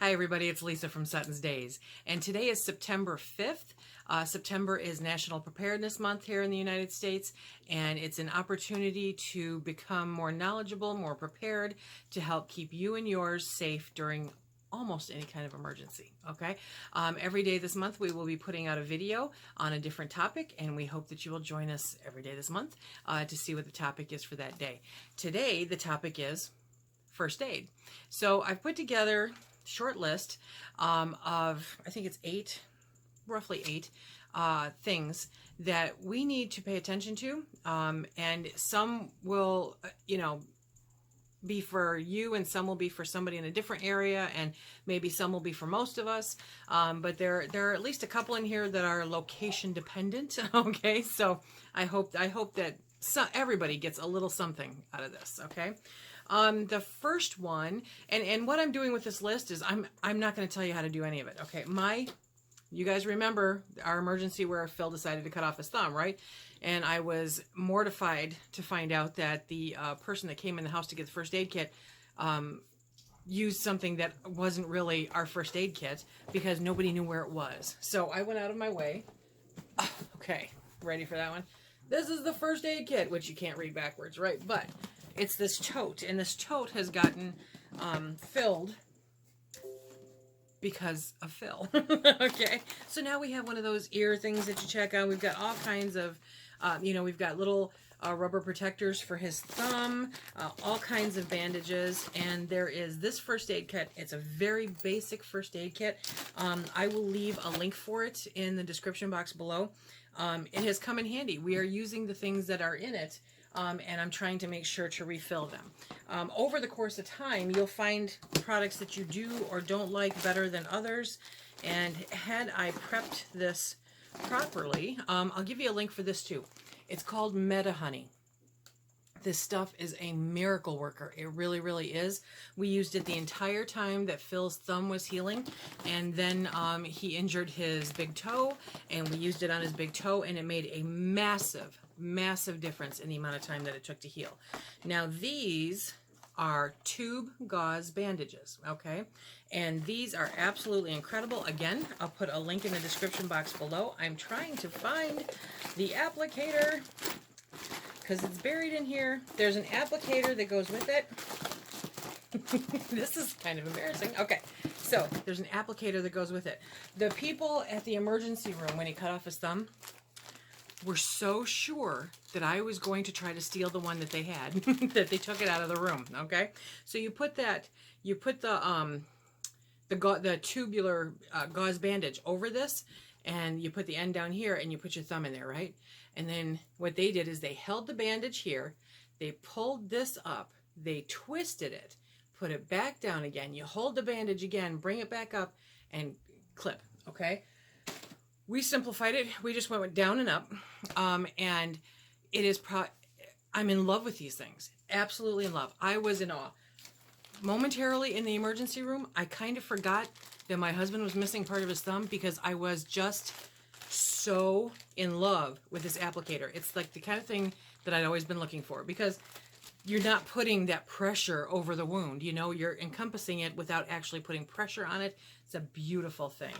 Hi everybody, it's Lisa from SuttonsDaze, and today is September 5th. September is National Preparedness Month here in the United States, and it's an opportunity to become more knowledgeable, more prepared, to help keep you and yours safe during almost any kind of emergency, okay? Every day this month we will be putting out a video on a different topic, and we hope that you will join us every day this month to see what the topic is for that day. Today the topic is first aid. So I've put together short list of, I think it's roughly eight things that we need to pay attention to, and some will, be for you, and some will be for somebody in a different area, and maybe some will be for most of us. But there are at least a couple in here that are location dependent. Okay, so I hope that everybody gets a little something out of this. Okay. The first one, and what I'm doing with this list is I'm not going to tell you how to do any of it. Okay, you guys remember our emergency where Phil decided to cut off his thumb, right? And I was mortified to find out that the person that came in the house to get the first aid kit used something that wasn't really our first aid kit because nobody knew where it was. So I went out of my way. Okay, ready for that one? This is the first aid kit, which you can't read backwards, right? But it's this tote, and this tote has gotten filled because of Phil. Okay, so now we have one of those ear things that you check on. We've got all kinds of, we've got little rubber protectors for his thumb, all kinds of bandages, and there is this first aid kit. It's a very basic first aid kit. I will leave a link for it in the description box below. It has come in handy. We are using the things that are in it, and I'm trying to make sure to refill them. Over the course of time, you'll find products that you do or don't like better than others, and had I prepped this properly, I'll give you a link for this too. It's called Meta Honey. This stuff is a miracle worker. It really, really is. We used it the entire time that Phil's thumb was healing, and then he injured his big toe, and we used it on his big toe, and it made a massive, massive difference in the amount of time that it took to heal. Now these are tube gauze bandages, okay? And these are absolutely incredible. Again, I'll put a link in the description box below. I'm trying to find the applicator because it's buried in here. There's an applicator that goes with it. This is kind of embarrassing. Okay, so there's an applicator that goes with it. The people at the emergency room, when he cut off his thumb, were so sure that I was going to try to steal the one that they had, that they took it out of the room. Okay, so you put the tubular gauze bandage over this, and you put the end down here, and you put your thumb in there, right? And then what they did is they held the bandage here, they pulled this up, they twisted it, put it back down again. You hold the bandage again, bring it back up, and clip. Okay. We simplified it. We just went down and up, and it is I'm in love with these things. Absolutely in love. I was in awe. Momentarily in the emergency room, I kind of forgot that my husband was missing part of his thumb because I was just so in love with this applicator. It's like the kind of thing that I'd always been looking for, because you're not putting that pressure over the wound. You're encompassing it without actually putting pressure on it. It's a beautiful thing.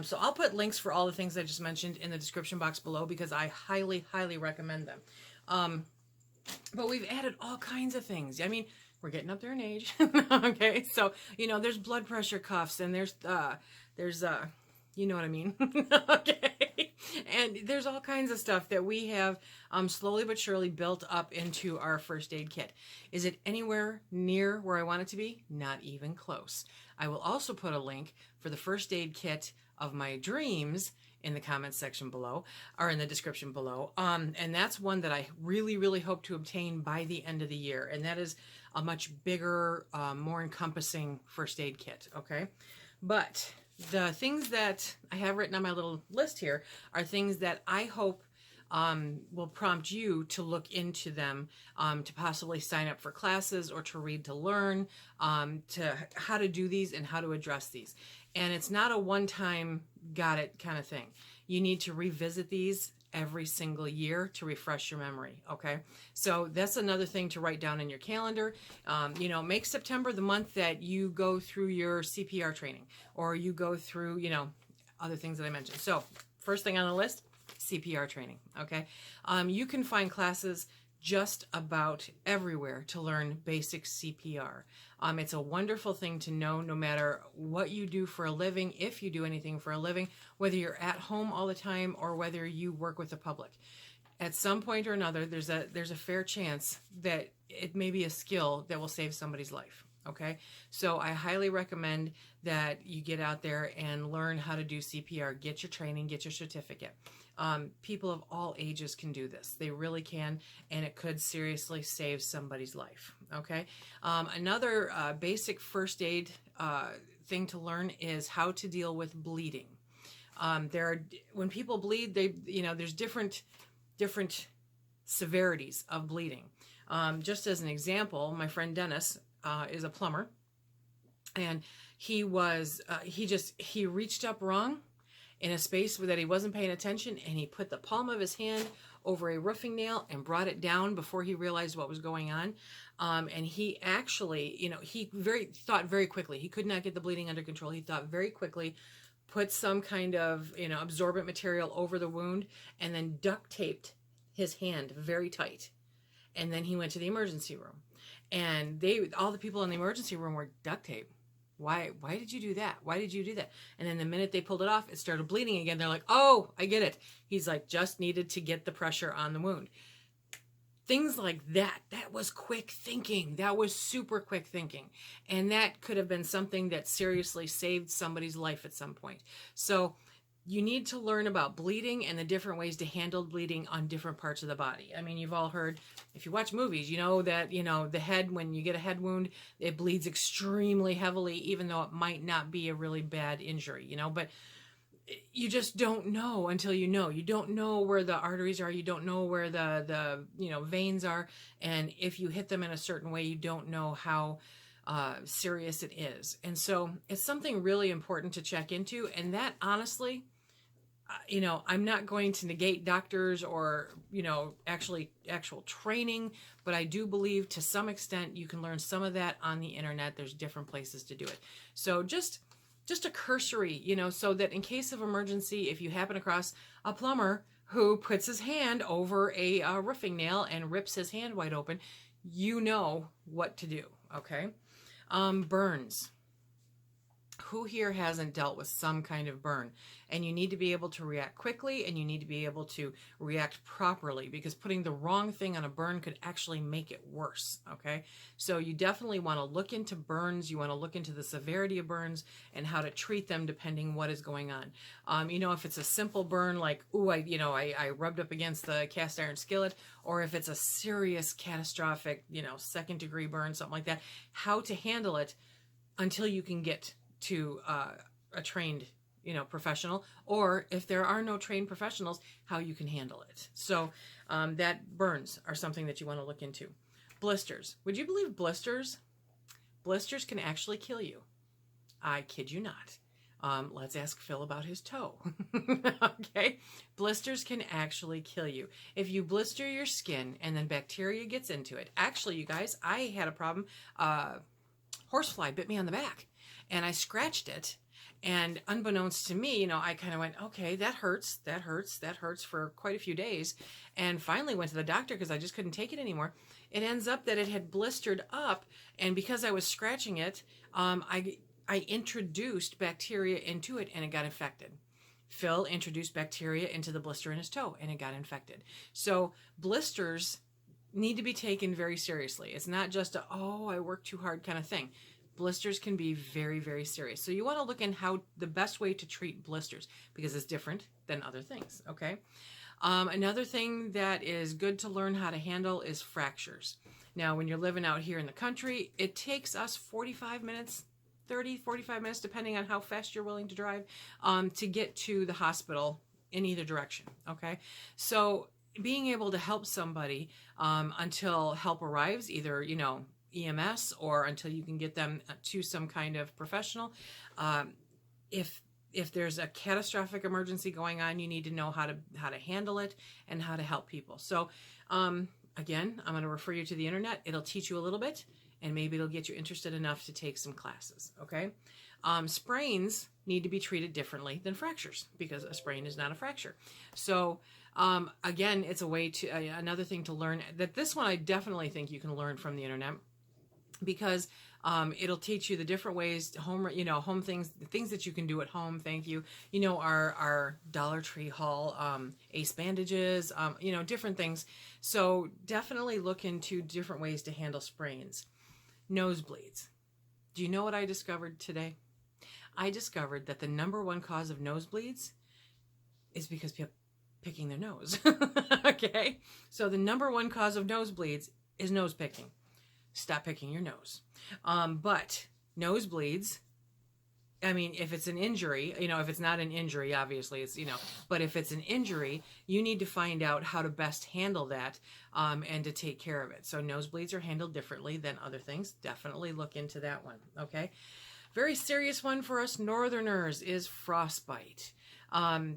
So I'll put links for all the things I just mentioned in the description box below because I highly, highly recommend them. But we've added all kinds of things. I mean, we're getting up there in age. Okay, so, there's blood pressure cuffs, and there's you know what I mean? Okay, and there's all kinds of stuff that we have slowly but surely built up into our first aid kit. Is it anywhere near where I want it to be? Not even close. I will also put a link for the first aid kit of my dreams in the comments section below, or in the description below. And that's one that I really, really hope to obtain by the end of the year. And that is a much bigger, more encompassing first aid kit, okay? But the things that I have written on my little list here are things that I hope will prompt you to look into them, to possibly sign up for classes or to read to learn, to how to do these and how to address these. And it's not a one-time got it kind of thing. You need to revisit these every single year to refresh your memory. Okay, so that's another thing to write down in your calendar. You know, make September the month that you go through your CPR training, or you go through, you know, other things that I mentioned. So first thing on the list, CPR training. Okay, you can find classes just about everywhere to learn basic CPR. It's a wonderful thing to know, no matter what you do for a living, if you do anything for a living, whether you're at home all the time or whether you work with the public. At some point or another, there's a fair chance that it may be a skill that will save somebody's life. Okay, so I highly recommend that you get out there and learn how to do CPR. Get your training, get your certificate. People of all ages can do this. They really can, and it could seriously save somebody's life. Okay, another basic first aid thing to learn is how to deal with bleeding. When people bleed, there's different severities of bleeding. Just as an example, my friend Dennis is a plumber, and he reached up wrong in a space that he wasn't paying attention, and he put the palm of his hand over a roofing nail and brought it down before he realized what was going on. And he actually, he thought very quickly. He could not get the bleeding under control. He thought very quickly, put some kind of, absorbent material over the wound, and then duct taped his hand very tight. And then he went to the emergency room, and all the people in the emergency room were duct taped. Why did you do that? Why did you do that? And then the minute they pulled it off, it started bleeding again. They're like, oh, I get it. He's like, just needed to get the pressure on the wound. Things like that. That was quick thinking. That was super quick thinking. And that could have been something that seriously saved somebody's life at some point. So you need to learn about bleeding and the different ways to handle bleeding on different parts of the body. I mean, you've all heard, if you watch movies, you know that, the head, when you get a head wound, it bleeds extremely heavily, even though it might not be a really bad injury, but you just don't know until you know. You don't know where the arteries are. You don't know where the veins are. And if you hit them in a certain way, you don't know how serious it is. And so it's something really important to check into. And that, honestly, I'm not going to negate doctors or, actual training, but I do believe to some extent you can learn some of that on the internet. There's different places to do it. So just a cursory, so that in case of emergency, if you happen across a plumber who puts his hand over a roofing nail and rips his hand wide open, you know what to do. Okay. Burns. Who here hasn't dealt with some kind of burn? And you need to be able to react quickly, and you need to be able to react properly, because putting the wrong thing on a burn could actually make it worse. Okay, so you definitely want to look into burns. You want to look into the severity of burns and how to treat them depending what is going on. If it's a simple burn like, ooh, I rubbed up against the cast iron skillet, or if it's a serious catastrophic, second degree burn, something like that, how to handle it until you can get to a trained, professional, or if there are no trained professionals, how you can handle it. So that burns are something that you want to look into. Blisters. Would you believe blisters? Blisters can actually kill you. I kid you not. Let's ask Phil about his toe. Okay. Blisters can actually kill you. If you blister your skin and then bacteria gets into it. Actually, you guys, I had a problem. Horsefly bit me on the back. And I scratched it, and unbeknownst to me, I kind of went, okay, that hurts for quite a few days, and finally went to the doctor because I just couldn't take it anymore. It ends up that it had blistered up, and because I was scratching it, I introduced bacteria into it, and it got infected. Phil introduced bacteria into the blister in his toe, and it got infected. So blisters need to be taken very seriously. It's not just I worked too hard kind of thing. Blisters can be very, very serious. So you want to look in how the best way to treat blisters, because it's different than other things. Okay. Another thing that is good to learn how to handle is fractures. Now, when you're living out here in the country, it takes us 45 minutes, 30, 45 minutes, depending on how fast you're willing to drive, to get to the hospital in either direction. Okay. So being able to help somebody until help arrives, either, EMS, or until you can get them to some kind of professional. If if there's a catastrophic emergency going on, you need to know how to handle it and how to help people. So again, I'm going to refer you to the internet. It'll teach you a little bit, and maybe it'll get you interested enough to take some classes. Okay. Sprains need to be treated differently than fractures, because a sprain is not a fracture. So again, it's a way to another thing to learn. That this one I definitely think you can learn from the internet, because it'll teach you the different ways, home things, the things that you can do at home. Thank you. Our Dollar Tree haul, ace bandages, different things. So definitely look into different ways to handle sprains. Nosebleeds. Do you know what I discovered today? I discovered that the #1 cause of nosebleeds is because people picking their nose. Okay. So the #1 cause of nosebleeds is nose picking. Stop picking your nose. But nosebleeds, I mean, if it's an injury, if it's not an injury, obviously it's, but if it's an injury, you need to find out how to best handle that and to take care of it. So nosebleeds are handled differently than other things. Definitely look into that one. Okay. Very serious one for us Northerners is frostbite.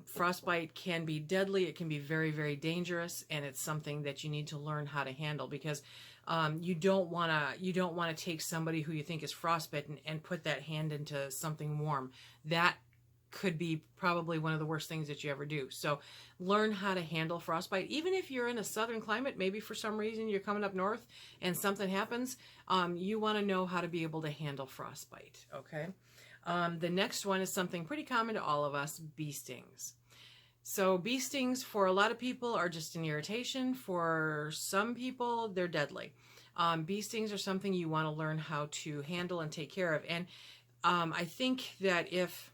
Frostbite can be deadly. It can be very, very dangerous, and it's something that you need to learn how to handle, because you don't want to take somebody who you think is frostbitten and put that hand into something warm. That could be probably one of the worst things that you ever do. So learn how to handle frostbite. Even if you're in a southern climate, maybe for some reason you're coming up north and something happens, you want to know how to be able to handle frostbite. Okay. The next one is something pretty common to all of us, bee stings. So bee stings for a lot of people are just an irritation. For some people, they're deadly. Bee stings are something you want to learn how to handle and take care of. And I think that if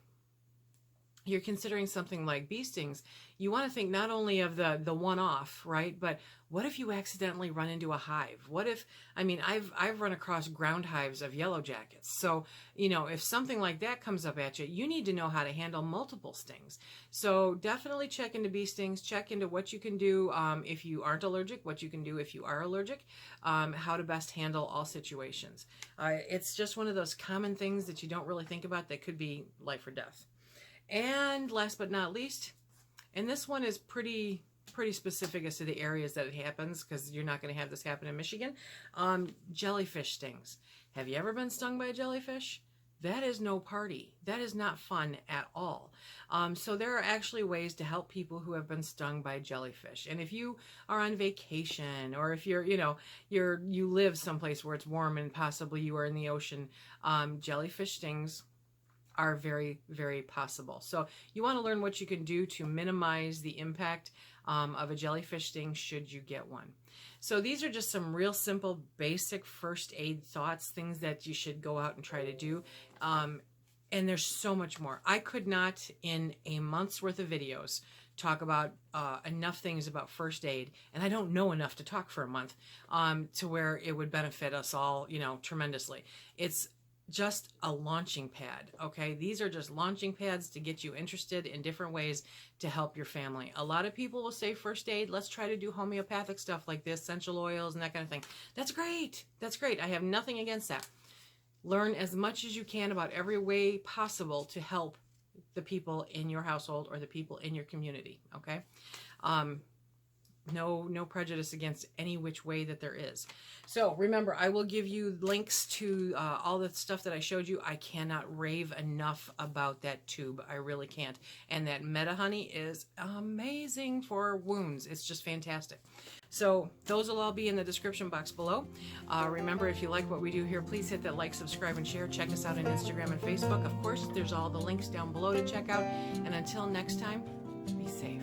you're considering something like bee stings, you want to think not only of the one-off, right? But what if you accidentally run into a hive? What if, I've run across ground hives of yellow jackets. So, if something like that comes up at you, you need to know how to handle multiple stings. So definitely check into bee stings, check into what you can do if you aren't allergic, what you can do if you are allergic, how to best handle all situations. It's just one of those common things that you don't really think about that could be life or death. And last but not least, and this one is pretty specific as to the areas that it happens, because you're not going to have this happen in Michigan. Jellyfish stings. Have you ever been stung by a jellyfish? That is no party. That is not fun at all. So there are actually ways to help people who have been stung by jellyfish. And if you are on vacation, or if you're, you live someplace where it's warm and possibly you are in the ocean, jellyfish stings are very, very possible. So you want to learn what you can do to minimize the impact of a jellyfish sting should you get one. So these are just some real simple, basic first aid thoughts, things that you should go out and try to do. And there's so much more. I could not, in a month's worth of videos, talk about enough things about first aid, and I don't know enough to talk for a month to where it would benefit us all, tremendously. It's just a launching pad. Okay. These are just launching pads to get you interested in different ways to help your family. A lot of people will say first aid, let's try to do homeopathic stuff like this, essential oils and that kind of thing. That's great. That's great. I have nothing against that. Learn as much as you can about every way possible to help the people in your household or the people in your community. Okay. No prejudice against any which way that there is. So remember, I will give you links to all the stuff that I showed you. I cannot rave enough about that tube. I really can't. And that Meta Honey is amazing for wounds. It's just fantastic. So those will all be in the description box below. Remember, if you like what we do here, please hit that like, subscribe, and share. Check us out on Instagram and Facebook. Of course, there's all the links down below to check out. And until next time, be safe.